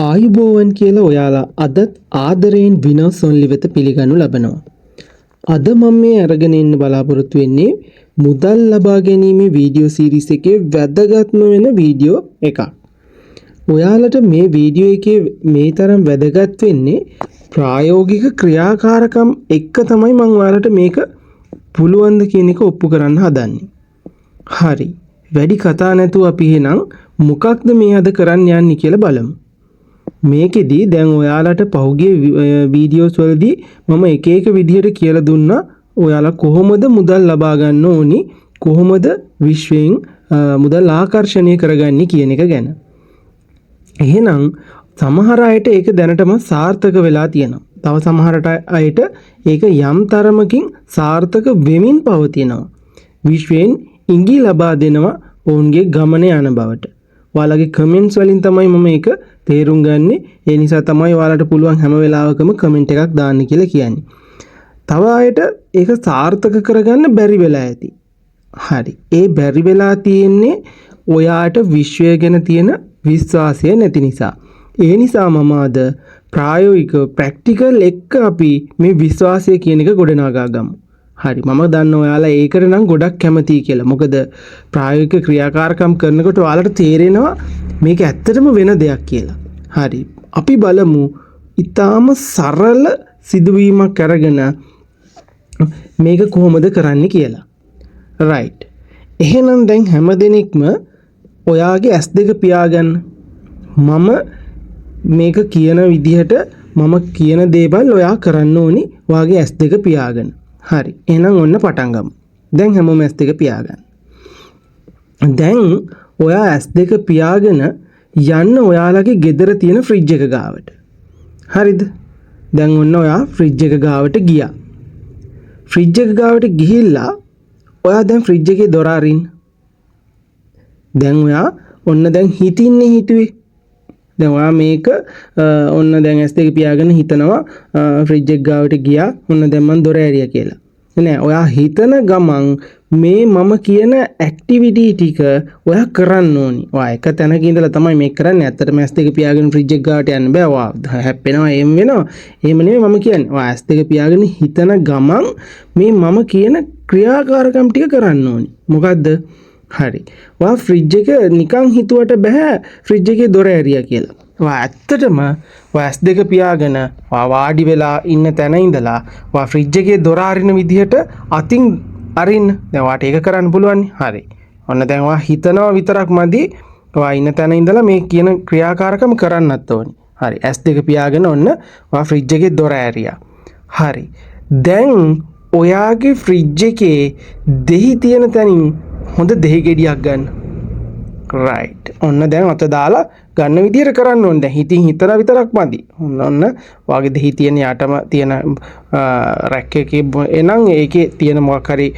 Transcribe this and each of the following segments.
ආයුබෝවන් කියලා ඔයාලා අදත් ආදරයෙන් විනෝස් ඔන්ලි වෙත පිළිගනු ලබනවා. අද මම මේ අරගෙන ඉන්න බලාපොරොත්තු වෙන්නේ මුදල් ලබා ගැනීමේ වීඩියෝ සීරීස් එකේ වැදගත්ම වෙන වීඩියෝ එකක්. ඔයාලට මේ වීඩියෝ එකේ මේ තරම් වැදගත් වෙන්නේ ප්‍රායෝගික ක්‍රියාකාරකම් එක්ක තමයි මම ඔයාලට මේක පුළුවන් ද කියන එක ඔප්පු කරන්න හදන්නේ. හරි. වැඩි කතා නැතුව අපි එහෙනම් මොකක්ද මේ අද කරන්න යන්නේ කියලා බලමු. මේකෙදි දැන් ඔයාලට පහුගිය වීඩියෝස් වලදී මම එක එක විදිහට කියලා දුන්නා ඔයාලා කොහොමද මුදල් ලබා ගන්න ඕනි කොහොමද විශ්වයෙන් මුදල් ආකර්ෂණය කරගන්නේ කියන එක ගැන. එහෙනම් සමහර අයට ඒක දැනටම සාර්ථක වෙලා තියෙනවා. තව සමහර අයට ඒක යම් තරමකින් සාර්ථක වෙමින් පවතිනවා. විශ්වයෙන් ඉඟි ලබා දෙනවා ඔවුන්ගේ ගමන යන බවට. ඔයාලගේ කමෙන්ට්ස් වලින් තමයි මම ඒක තේරුම් ගන්නෙ. ඒ නිසා තමයි ඔයාලට පුළුවන් හැම වෙලාවකම කමෙන්ට් එකක් දාන්න කියලා කියන්නේ. තව අයට ඒක සාර්ථක කරගන්න බැරි වෙලා ඇති. හරි. ඒ බැරි වෙලා තියෙන්නේ ඔයාට විශ්වය ගැන තියෙන විශ්වාසය නැති නිසා. ඒ නිසා මම අද ප්‍රායෝගික ප්‍රැක්ටිකල් එක්ක අපි මේ විශ්වාසය කියන එක ගොඩනගා ගමු. හරි. මම දන්න ඔයාලා ඒකට නම් ගොඩක් කැමතියි කියලා. මොකද ප්‍රායෝගික ක්‍රියාකාරකම් කරනකොට ඔයාලට තේරෙනවා මේක ඇත්තටම වෙන දෙයක් කියලා. හරි. අපි බලමු ඊටාම සරල සිදුවීමක් අරගෙන මේක කොහොමද කරන්න කියලා. රයිට්. එහෙනම් දැන් හැමදෙනෙක්ම ඔයාගේ S2 පියාගන්න. මම මේක කියන විදිහට මම කියන දේවල් ඔයා කරන්න ඕනි ඔයාගේ S2 පියාගන්න. හරි. එහෙනම් ඔන්න පටන් ගමු. දැන් හැමෝම S2 පියාගන්න. දැන් ඔයා S2 පියාගෙන යන්න ඔයාලගේ ගෙදර තියෙන ෆ්‍රිජ් එක ගාවට. හරිද? දැන් ඔන්න ඔයා ෆ්‍රිජ් එක ගාවට ගියා. ෆ්‍රිජ් එක ගාවට ගිහිල්ලා ඔයා දැන් ෆ්‍රිජ් එකේ දොර අරින්න. දැන් ඔයා ඔන්න දැන් හිතුවේ. දැන් ඔයා මේක ඔන්න දැන් S2 පියාගෙන හිතනවා ෆ්‍රිජ් එක ගාවට ගියා. ඔන්න දැන් මම දොර ඇරියා කියලා. නෑ, ඔයා හිතන ගමන් මේ මම කියන ඇක්ටිවිටි ටික ඔයා කරන්න ඕනි. ඔයා එක තැනක ඉඳලා තමයි මේක කරන්නේ. ඇත්තටම S2 පියාගෙන ෆ්‍රිජ් එක ගාවට යන්න බෑ. ඔයා හැප්පෙනවා එහෙම වෙනවා. එහෙම නෙමෙයි මම කියන්නේ. ඔයා S2 පියාගෙන හිතන ගමන් මේ මම කියන ක්‍රියාකාරකම් ටික කරන්න ඕනි. මොකද්ද? හරි. ඔයා ෆ්‍රිජ් එක නිකන් හිතුවට බෑ ෆ්‍රිජ් එකේ දොර ඇරියා කියලා. ඔයා ඇත්තටම ඔයා S2 පියාගෙන ඔයා වාඩි වෙලා ඉන්න තැන ඉඳලා ඔයා ෆ්‍රිජ් එකේ දොර අරින විදිහට අතින් අරින්න. දැන් ඔයාට ඒක කරන්න පුළුවන්. හරි. ඔන්න දැන් ඔයා හිතනවා විතරක් මදි. ඔයා ඉන්න තැන ඉඳලා මේ කියන ක්‍රියාකාරකම කරන්නත් ඕනි. හරි. S2 පියාගෙන ඔන්න ඔයා ෆ්‍රිජ් එකේ දොර ඇරියා. හරි. දැන් ඔයාගේ ෆ්‍රිජ් එකේ දෙහි තියෙන තැනින් හොඳ දෙහි ගෙඩියක් ගන්න. රයිට්. ඔන්න දැන් අත දාලා ගන්න විදියට කරන්න ඕනේ. දැන් හිතින් හිතලා විතරක් මදි. ඔන්න වාගේ දෙහි තියෙන යටම තියෙන රැක් එකේ එනං ඒකේ තියෙන මොකක් හරි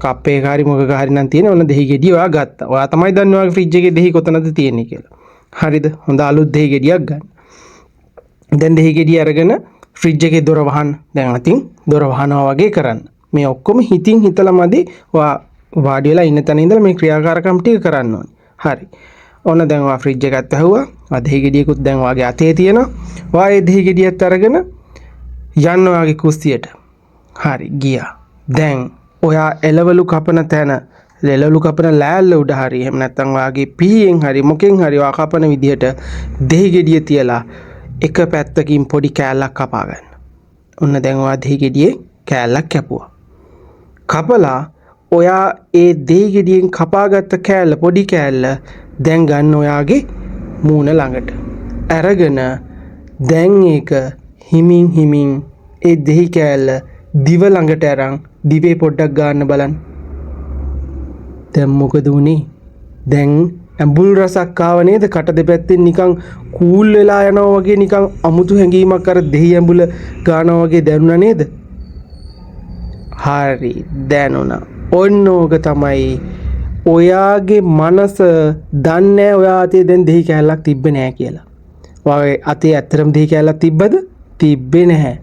කප් එකක හරි මොකක හරි නම් තියෙන ඔන්න දෙහි ගෙඩිය ඔයා ගත්තා. ඔයා තමයි දන්නේ ඔයාගේ ෆ්‍රිජ් එකේ දෙහි කොතනද තියෙන්නේ කියලා. හරිද? හොඳ අලුත් දෙහි ගෙඩියක් ගන්න. දැන් දෙහි ගෙඩිය අරගෙන ෆ්‍රිජ් එකේ දොර වහන්න. දැන් අතින් දොර වහනවා වගේ කරන්න. මේ ඔක්කොම හිතින් හිතලා මදි. ඔයා වාඩි වෙලා ඉන්න තැන ඉඳලා මේ ක්‍රියාකාරකම් ටික කරන්න ඕනේ. හරි. ඔන්න දැන් ඔයා ෆ්‍රිජ් එකත් ඇහුවා. ආ දෙහි ගෙඩියකුත් දැන් ඔයාගේ අතේ තියෙනවා. ඔයා ඒ දෙහි ගෙඩියත් අරගෙන යන්න ඔයාගේ කුස්සියට. හරි. ගියා. දැන් ඔයා එළවලු කපන තැන එළවලු කපන ලෑල්ල උඩ හරි එහෙම නැත්නම් ඔයාගේ පීයෙන් හරි මොකෙන් හරි ඔයා කපන විදිහට දෙහි ගෙඩිය තියලා එක පැත්තකින් පොඩි කෑල්ලක් කපා ගන්න. ඔන්න දැන් ඔයා දෙහි ගෙඩියේ කෑල්ලක් කැපුවා. කපලා ඔයා ඒ දෙහි ගෙඩියෙන් කපාගත්ත කෑල්ල පොඩි කෑල්ල දැන් ගන්න ඔයාගේ මූණ ළඟට. අරගෙන දැන් ඒක හිමින් ඒ දෙහි කෑල්ල දිව ළඟට අරන් දිවේ පොඩ්ඩක් ගන්න බලන්න. දැන් මොකද වුනේ? දැන් ඇඹුල් රසක් ආව නේද? කට දෙපැත්තෙන් නිකන් කූල් වෙලා යනවා වගේ නිකන් අමුතු හැඟීමක් අර දෙහි ඇඹුල ගන්නවා වගේ දැනුණා නේද? හරි. දැනුණා. ඔන්න ඕක තමයි ඔයාගේ මනස දන්නේ ඔයා අතේ දැන් දෙහි කෑල්ලක් තිබ්බේ නැහැ කියලා. ඔයාගේ අතේ ඇත්තටම දෙහි කෑල්ලක් තිබ්බද? තිබ්බේ නැහැ.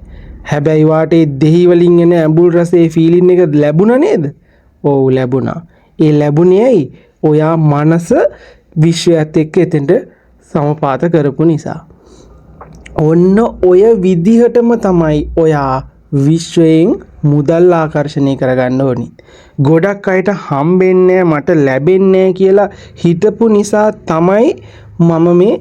හැබැයි වාට ඒ දෙහි වලින් එන ඇඹුල් රසයේ ෆීලින් එක ලැබුණා නේද? ඔව් ලැබුණා. ඒ ලැබුණේ ඇයි? ඔයා මනස විශ්වයත් එක්ක එතෙන්ට සමපාත කරපු නිසා. ඔන්න ඔය විදිහටම තමයි ඔයා විශ්වයෙන් මුදල් ආකර්ෂණය කරගන්න ඕනි. ගොඩක් අයට හම්බෙන්නේ මට ලැබෙන්නේ කියලා හිතපු නිසා තමයි මම මේ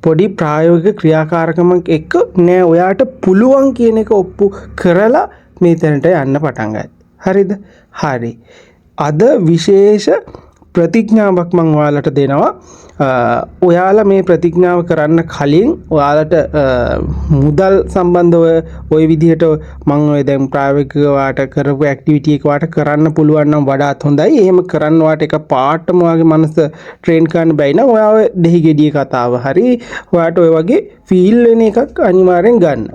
පොඩි ප්‍රායෝගික ක්‍රියාකාරකමක් එක්ක නෑ ඔයාට පුළුවන් කියන එක ඔප්පු කරලා මේ තැනට යන්න පටන් ගත්තා. හරිද? හරි. අද විශේෂ ප්‍රතිඥාවක් මම ඔයාලට දෙනවා. ඔයාලා මේ ප්‍රතිඥාව කරන්න කලින් ඔයාලට මුදල් සම්බන්ධව ওই විදිහට මම ඔය දැන් ප්‍රායෝගිකව වාට කරපු ඇක්ටිවිටි එක වාට කරන්න පුළුවන් නම් වඩාත් හොඳයි. එහෙම කරන්න වාට එක පාටම ඔයාගේ මනස ට්‍රේන් කරන්න බැයි නම් ඔයා ඔය දෙහි ගෙඩිය කතාව හරි ඔයාට ඔය වගේ ෆීල් වෙන එකක් අනිවාර්යෙන් ගන්න.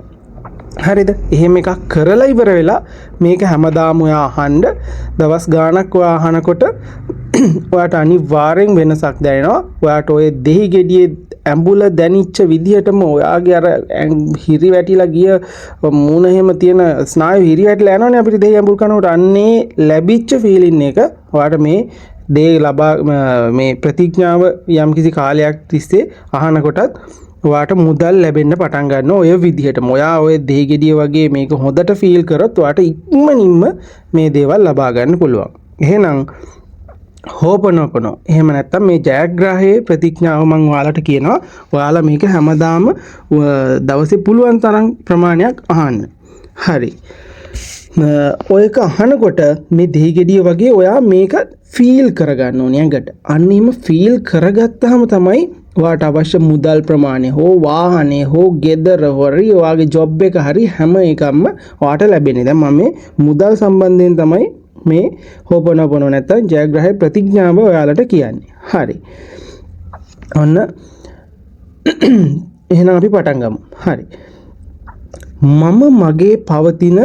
හරිද? එහෙම එකක් කරලා ඉවර වෙලා මේක හැමදාම ඔයා අහන්න දවස් ගාණක් ඔයා අහනකොට ඔයාට අනිවාර්යෙන් වෙනසක් දැනෙනවා. ඔයාට ඔය දෙහි ගෙඩියේ ඇඹුල දැනිච්ච විදිහටම ඔයාගේ අර හිරි වැටිලා ගිය මූණ එහෙම තියෙන ස්නායු හිරි වැටිලා යනවනේ අපිට දෙහි ඇඹුල් කනකොට අන්නේ ලැබිච්ච ෆීලින් එක ඔයාට මේ දේ ලබා මේ ප්‍රතිඥාව යම්කිසි කාලයක් තිස්සේ අහනකොටත් ඔයාට මුදල් ලැබෙන්න පටන් ගන්න ඔය විදිහටම. ඔයා ඔය දෙහි ගෙඩිය වගේ මේක හොඳට ෆීල් කරොත් ඔයාට ඉක්මනින්ම මේ දේවල් ලබා ගන්න පුළුවන්. එහෙනම් හෝපනෝපනෝ එහෙම නැත්තම් මේ ජයග්‍රහයේ ප්‍රතිඥාව මම ඔයාලට කියනවා. ඔයාලා මේක හැමදාම දවසේ පුළුවන් තරම් ප්‍රමාණයක් අහන්න. හරි. ඔයක අහනකොට මේ දෙහි ගෙඩිය වගේ ඔයා මේක ෆීල් කරගන්න ඕනේ ඇඟට. අන්න එහෙම ෆීල් කරගත්තාම තමයි ඔයාට අවශ්‍ය මුදල් ප්‍රමාණය හෝ වාහනේ හෝ ගෙදර හරි ඔයාගේ ජොබ් එක හරි හැම එකක්ම ඔයාට ලැබෙන්නේ. දැන් මම මේ මුදල් සම්බන්ධයෙන් තමයි මේ හෝපනෝපනෝ නැත්තම් ජයග්‍රහයේ ප්‍රතිඥාව ඔයාලට කියන්නේ. හරි. ඔන්න එහෙනම් අපි පටන් ගමු. හරි. මම මගේ පවතින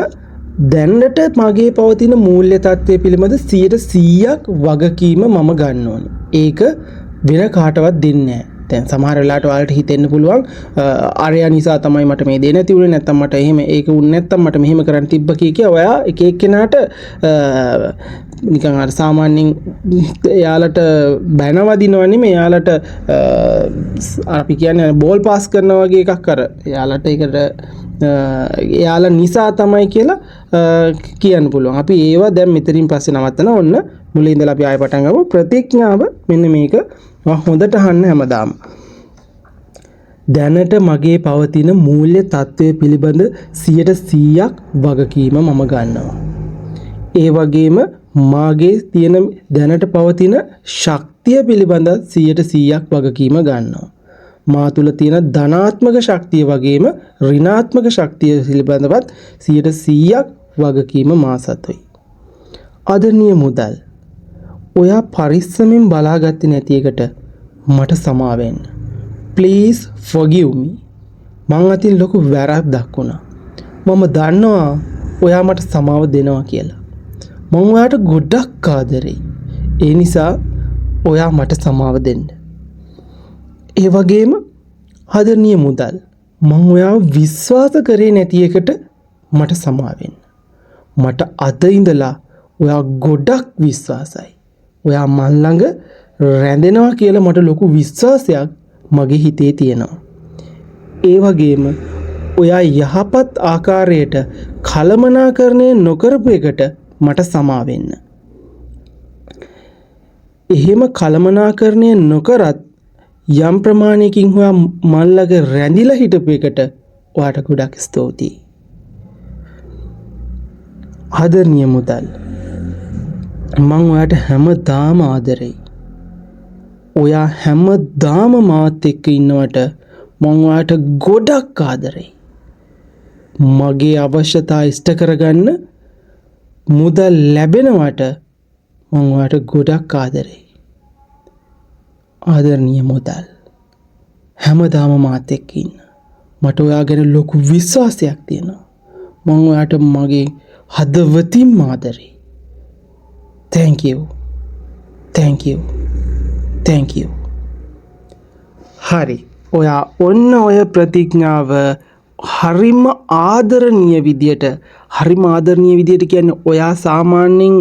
දැනට මගේ පවතින මූල්‍ය තත්ත්වය පිළිබඳ 100%ක් වගකීම මම ගන්න ඕනේ. ඒක වෙන කාටවත් දෙන්නේ නැහැ. දැන් සමහර වෙලාවට ඔයාලට හිතෙන්න පුළුවන් අරයා නිසා තමයි මට මේ දේ නැති වුනේ නැත්තම් මට එහෙම ඒක වුනේ නැත්තම් මට මෙහෙම කරන්න තිබ්බ කිය ඔයා එක එක්කෙනාට නිකන් අර සාමාන්‍යයෙන් එයාලට බැනවදිනවා නෙමෙයි එයාලට අපි කියන්නේ බෝල් පාස් කරනවා වගේ එකක් අර එයාලට ඒකට එයාලා නිසා තමයි කියලා කියන්න පුළුවන්. අපි ඒවා දැන් මෙතනින් පස්සේ නවත්තන ඔන්න මුලින් ඉඳලා අපි ආයෙ පටන් ගමු. ප්‍රතිඥාව මෙන්න මේක හොඳට අහන්න හැමදාම. දැනට මගේ පවතින මූල්‍ය තත්ත්වය පිළිබඳ 100%ක් වගකීම මම ගන්නවා. ඒ වගේම මාගේ තියෙන දැනට පවතින ශක්තිය පිළිබඳ 100%ක් වගකීම ගන්නවා. මා තුළ තියෙන ධනාත්මක ශක්තිය වගේම ඍණාත්මක ශක්තිය පිළිබඳවත් 100%ක් වගකීම මා සතුයි. ආදරණීය මුදල්, ඔයා පරිස්සමෙන් බලාගත්තේ නැති එකට මට සමා වෙන්න. Please forgive me. මං අතින් ලොකු වැරද්දක් වුණා. මම දන්නවා ඔයා මට සමාව දෙනවා කියලා. මං ඔයාට ගොඩක් ආදරෙයි. ඒ නිසා ඔයා මට සමාව දෙන්න. ඒ වගේම ආදරණීය මුදල්, මං ඔයාව විශ්වාස කරේ නැති එකට මට සමා වෙන්න. මට අද ඉඳලා ඔයා ගොඩක් විශ්වාසයි. ඔයා මන් ළඟ රැඳෙනවා කියලා මට ලොකු විශ්වාසයක් මගේ හිතේ තියෙනවා. ඒ වගේම ඔයා යහපත් ආකාරයට කළමනාකරණය නොකරපු එකට මට සමා වෙන්න. එහෙම කළමනාකරණය නොකරත් යම් ප්‍රමාණයකින් ඔයා මන් ළඟ රැඳිලා හිටපු එකට ඔයාට ගොඩක් ස්තුතියි. ආදරණීය මුදල්, මං ඔයාට හැමදාම ආදරෙයි. ඔයා හැමදාම මාත් එක්ක ඉන්නවට මං ඔයාට ගොඩක් ආදරෙයි. මගේ අවශ්‍යතා ඉෂ්ට කරගන්න මුදල් ලැබෙනවට මං ඔයාට ගොඩක් ආදරෙයි. ආදරණීය මුදල්, හැමදාම මාත් එක්ක ඉන්න. මට ඔයා ගැන ලොකු විශ්වාසයක් තියෙනවා. මං ඔයාට මගේ හදවතින්ම ආදරෙයි. Thank you. Thank you. Thank you. හරි. ඔයා ඔන්න ඔය ප්‍රතිඥාව හරිම ආදරණීය විදියට කියන්නේ ඔයා සාමාන්‍යයෙන්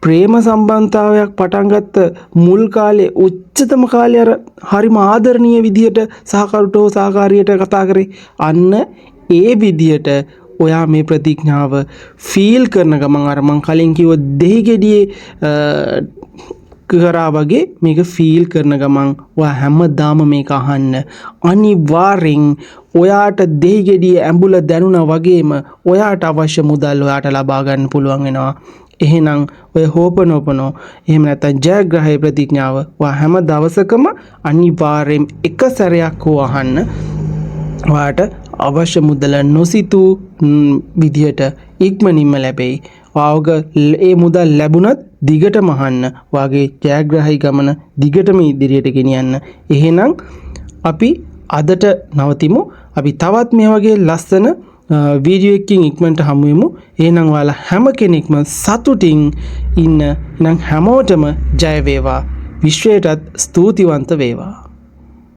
ප්‍රේම සම්බන්ධතාවයක් පටන් ගත්ත මුල් කාලේ උච්චතම කාලේ අර හරිම ආදරණීය විදියට සහකරුටෝ සහකාරියට කතා කරේ අන්න ඒ විදියට ඔයා මේ ප්‍රතිඥාව ෆීල් කරන ගමන් අර මං කලින් කිව්ව දෙහි ගෙඩියේ කරා වගේ මේක ෆීල් කරන ගමන් ඔයා හැමදාම මේක අහන්න අනිවාර්යෙන් ඔයාට දෙහි ගෙඩිය ඇඹුල දැනුණා වගේම ඔයාට අවශ්‍ය මුදල් ඔයාට ලබා ගන්න පුළුවන් වෙනවා. එහෙනම් ඔය හෝපනෝපනෝ එහෙම නැත්නම් ජයග්‍රහය ප්‍රතිඥාව ඔයා හැම දවසකම අනිවාර්යෙන් එක සැරයක් හෝ අහන්න. ඔයාට අවශ්‍ය මුදල නොසිතූ විදියට ඉක්මනින්ම ලැබෙයි. ඔයාග ඒ මුදල් ලැබුණත් දිගටම අහන්න. ඔයාගේ ජයග්‍රහයි ගමන දිගටම ඉදිරියට ගෙනියන්න. එහෙනම් අපි අදට නවතිමු. අපි තවත් මේ වගේ ලස්සන වීඩියෝ එකකින් ඉක්මනට හමු වෙමු. එහෙනම් ඔයාලා හැම කෙනෙක්ම සතුටින් ඉන්න. එහෙනම් හැමෝටම ජය වේවා. විශ්වයටත් ස්තුතිවන්ත වේවා.